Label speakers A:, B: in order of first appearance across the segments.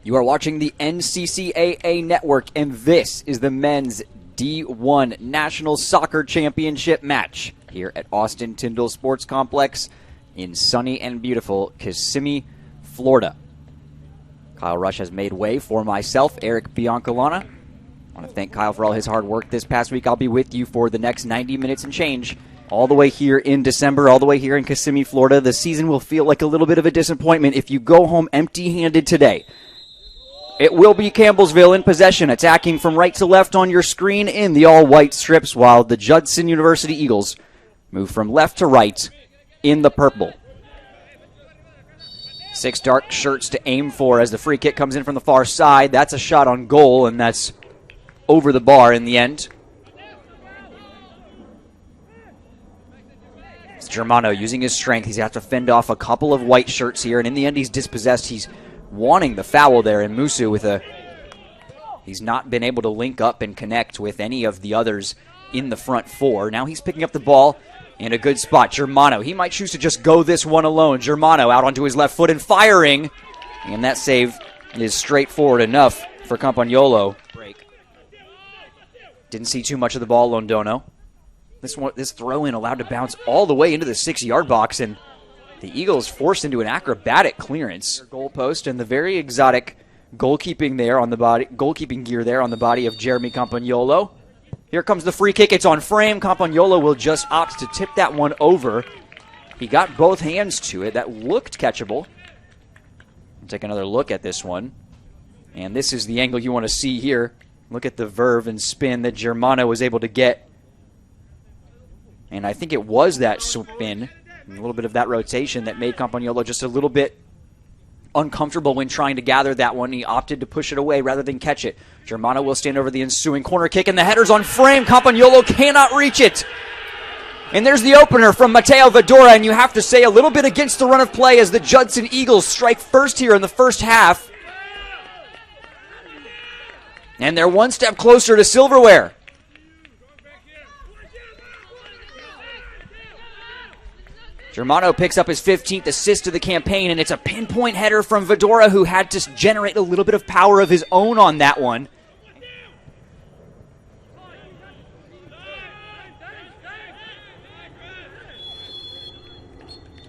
A: You are watching the NCCAA Network, and this is the men's D1 National Soccer Championship match here at Austin Tyndall Sports Complex in sunny and beautiful Kissimmee, Florida. Kyle Rush has made way for myself, Eric Biancalana. I want to thank Kyle for all his hard work this past week. I'll be with you for the next 90 minutes and change, all the way here in December, all the way here in Kissimmee, Florida. The season will feel like a little bit of a disappointment if you go home empty-handed today. It will be Campbellsville in possession, attacking from right to left on your screen in the all-white strips, while the Judson University Eagles move from left to right in the purple. 6 dark shirts to aim for as the free kick comes in from the far side. That's a shot on goal, and that's over the bar in the end. It's Germano using his strength. He's got to fend off a couple of white shirts here, and in the end he's dispossessed. He's wanting the foul there, and Musu he's not been able to link up and connect with any of the others in the front four. Now he's picking up the ball in a good spot. Germano, he might choose to just go this one alone. Germano out onto his left foot and firing, and that save is straightforward enough for Campagnolo. Break. Didn't see too much of the ball, Londono. This throw-in allowed to bounce all the way into the 6-yard box, and the Eagles forced into an acrobatic clearance. Goal post and the very exotic goalkeeping gear there on the body of Jeremi Campagnolo. Here comes the free kick. It's on frame. Campagnolo will just opt to tip that one over. He got both hands to it. That looked catchable. We'll take another look at this one. And this is the angle you want to see here. Look at the verve and spin that Germano was able to get. And I think it was that spin, a little bit of that rotation, that made Campagnolo just a little bit uncomfortable when trying to gather that one. He opted to push it away rather than catch it. Germano will stand over the ensuing corner kick, and the header's on frame. Campagnolo cannot reach it. And there's the opener from Mateo Vidora, and you have to say a little bit against the run of play as the Judson Eagles strike first here in the first half. And they're one step closer to silverware. Germano picks up his 15th assist of the campaign, and it's a pinpoint header from Vidora, who had to generate a little bit of power of his own on that one.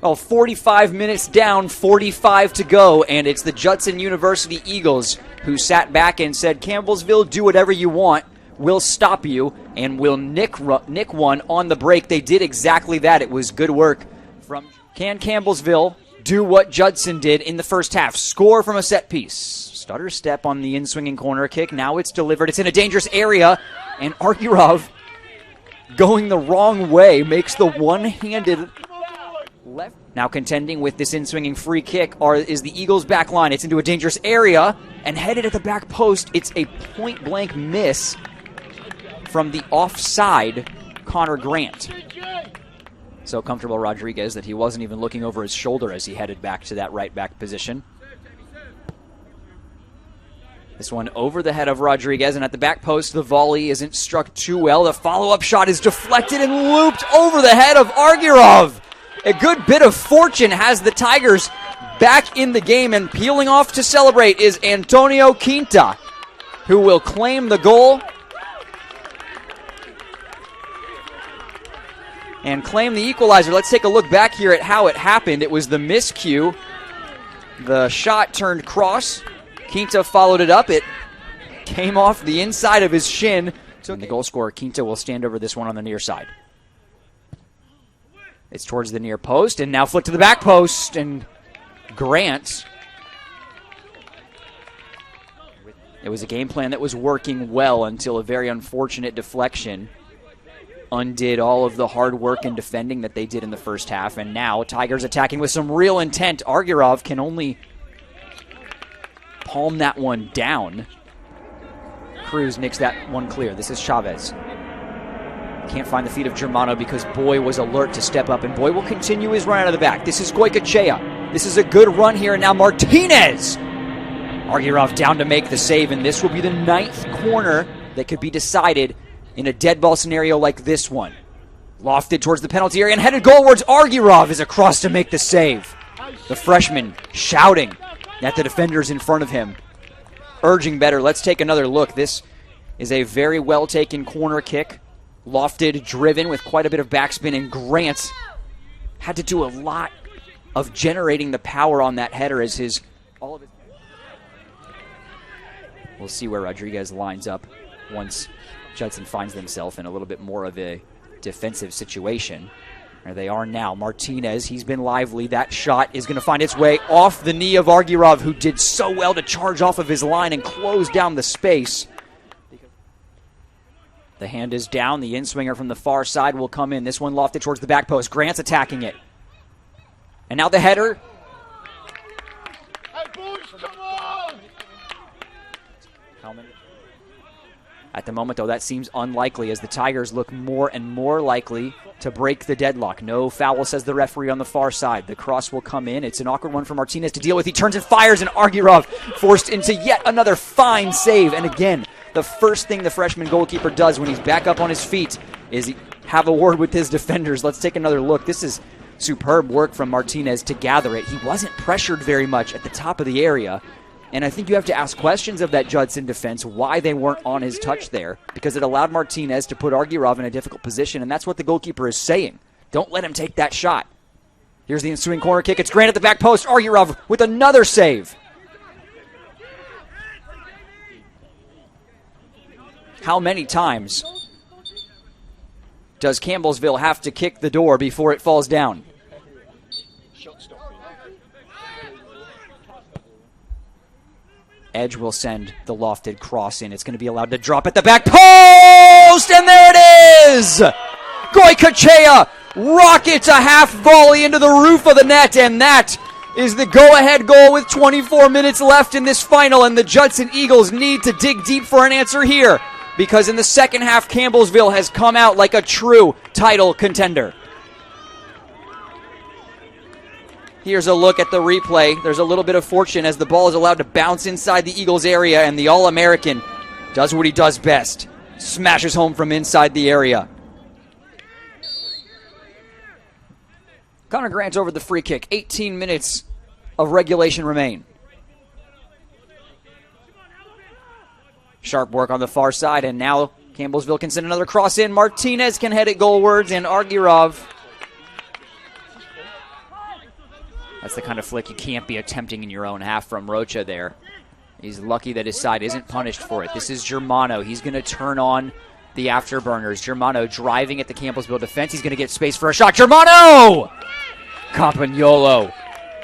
A: Well, 45 minutes down, 45 to go, and it's the Judson University Eagles who sat back and said, Campbellsville, do whatever you want. We'll stop you, and we'll nick one on the break. They did exactly that. It was good work. Can Campbellsville do what Judson did in the first half? Score from a set piece. Stutter step on the in-swinging corner kick. Now it's delivered. It's in a dangerous area, and Argyrov, going the wrong way, makes the one-handed left. Now contending with this in-swinging free kick is the Eagles' back line. It's into a dangerous area, and headed at the back post. It's a point-blank miss from the offside Connor Grant. So comfortable Rodriguez that he wasn't even looking over his shoulder as he headed back to that right back position. This one over the head of Rodriguez, and at the back post, the volley isn't struck too well. The follow-up shot is deflected and looped over the head of Argyrov. A good bit of fortune has the Tigers back in the game, and peeling off to celebrate is Antonio Quinta, who will claim the goal and claim the equalizer. Let's take a look back here at how it happened. It was the miscue. The shot turned cross. Quinta followed it up. It came off the inside of his shin. And the goal scorer, Quinta, will stand over this one on the near side. It's towards the near post, and now flick to the back post, and Grant. It was a game plan that was working well until a very unfortunate deflection undid all of the hard work and defending that they did in the first half, and now Tigers attacking with some real intent. Argyrov can only palm that one down. Cruz nicks that one clear. This is Chavez. Can't find the feet of Germano because Boy was alert to step up, and Boy will continue his run out of the back. This is Goikachea. This is a good run here, and now Martinez. Argyrov down to make the save, and this will be the 9th corner that could be decided in a dead ball scenario like this one. Lofted towards the penalty area and headed goalwards. Argyrov is across to make the save. The freshman shouting at the defenders in front of him. urging better. Let's take another look. This is a very well-taken corner kick. Lofted, driven with quite a bit of backspin, and Grant had to do a lot of generating the power on that header as all of his. We'll see where Rodriguez lines up once Judson finds themselves in a little bit more of a defensive situation. There they are now. Martinez, he's been lively. That shot is going to find its way off the knee of Argyrov, who did so well to charge off of his line and close down the space. The hand is down. The in-swinger from the far side will come in. This one lofted towards the back post. Grant's attacking it. And now the header. At the moment, though, that seems unlikely as the Tigers look more and more likely to break the deadlock. No foul, says the referee on the far side. The cross will come in. It's an awkward one for Martinez to deal with. He turns and fires, and Argyrov forced into yet another fine save. And again, the first thing the freshman goalkeeper does when he's back up on his feet is have a word with his defenders. Let's take another look. This is superb work from Martinez to gather it. He wasn't pressured very much at the top of the area. And I think you have to ask questions of that Judson defense, why they weren't on his touch there, because it allowed Martinez to put Argyrov in a difficult position, and that's what the goalkeeper is saying. Don't let him take that shot. Here's the ensuing corner kick. It's Grant at the back post. Argyrov with another save. How many times does Campbellsville have to kick the door before it falls down? Edge will send the lofted cross in. It's going to be allowed to drop at the back post, and there it is! Goikachea rockets a half volley into the roof of the net, and that is the go-ahead goal with 24 minutes left in this final, and the Judson Eagles need to dig deep for an answer here, because in the second half, Campbellsville has come out like a true title contender. Here's a look at the replay. There's a little bit of fortune as the ball is allowed to bounce inside the Eagles area, and the All-American does what he does best. Smashes home from inside the area. Connor Grant over the free kick. 18 minutes of regulation remain. Sharp work on the far side, and now Campbellsville can send another cross in. Martinez can head it goalwards, and Argyrov. That's the kind of flick you can't be attempting in your own half from Rocha there. He's lucky that his side isn't punished for it. This is Germano. He's going to turn on the afterburners. Germano driving at the Campbellsville defense. He's going to get space for a shot. Germano! Campagnolo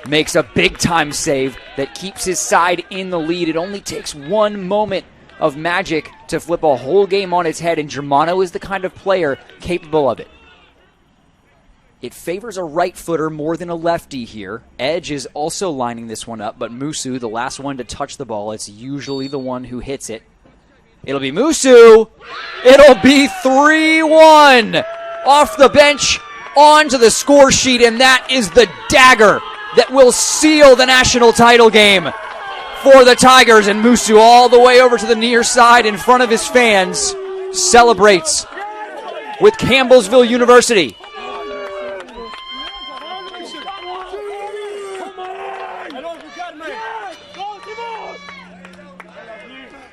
A: makes a big-time save that keeps his side in the lead. It only takes one moment of magic to flip a whole game on its head, and Germano is the kind of player capable of it. It favors a right footer more than a lefty here. Edge is also lining this one up, but Musu, the last one to touch the ball, it's usually the one who hits it. It'll be Musu. It'll be 3-1 off the bench onto the score sheet, and that is the dagger that will seal the national title game for the Tigers. And Musu all the way over to the near side in front of his fans celebrates with Campbellsville University.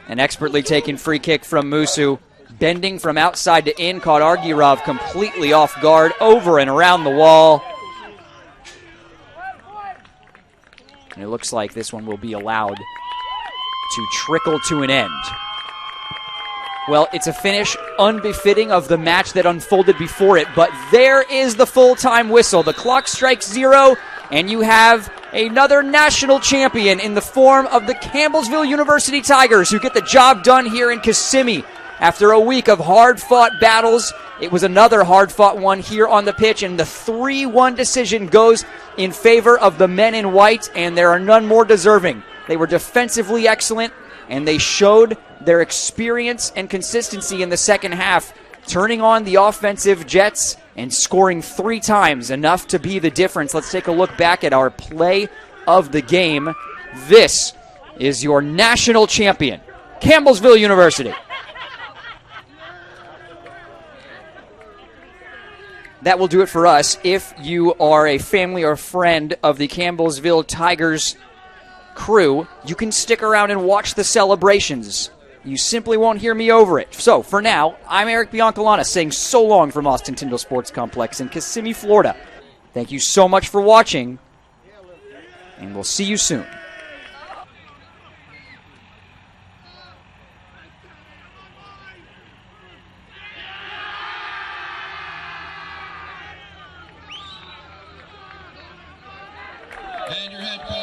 A: An expertly taken free kick from Musu. Bending from outside to in, caught Argyrov completely off guard, over and around the wall. And it looks like this one will be allowed to trickle to an end. Well, it's a finish unbefitting of the match that unfolded before it, but there is the full-time whistle. The clock strikes 0, and you have another national champion in the form of the Campbellsville University Tigers, who get the job done here in Kissimmee. After a week of hard-fought battles, it was another hard-fought one here on the pitch, and the 3-1 decision goes in favor of the men in white, and there are none more deserving. They were defensively excellent, and they showed their experience and consistency in the second half, turning on the offensive jets and scoring 3 times, enough to be the difference. Let's take a look back at our play of the game. This is your national champion, Campbellsville University. That will do it for us. If you are a family or friend of the Campbellsville Tigers crew, you can stick around and watch the celebrations. You simply won't hear me over it. So, for now, I'm Eric Biancalana saying so long from Austin Tyndall Sports Complex in Kissimmee, Florida. Thank you so much for watching, and we'll see you soon.
B: And your head coach.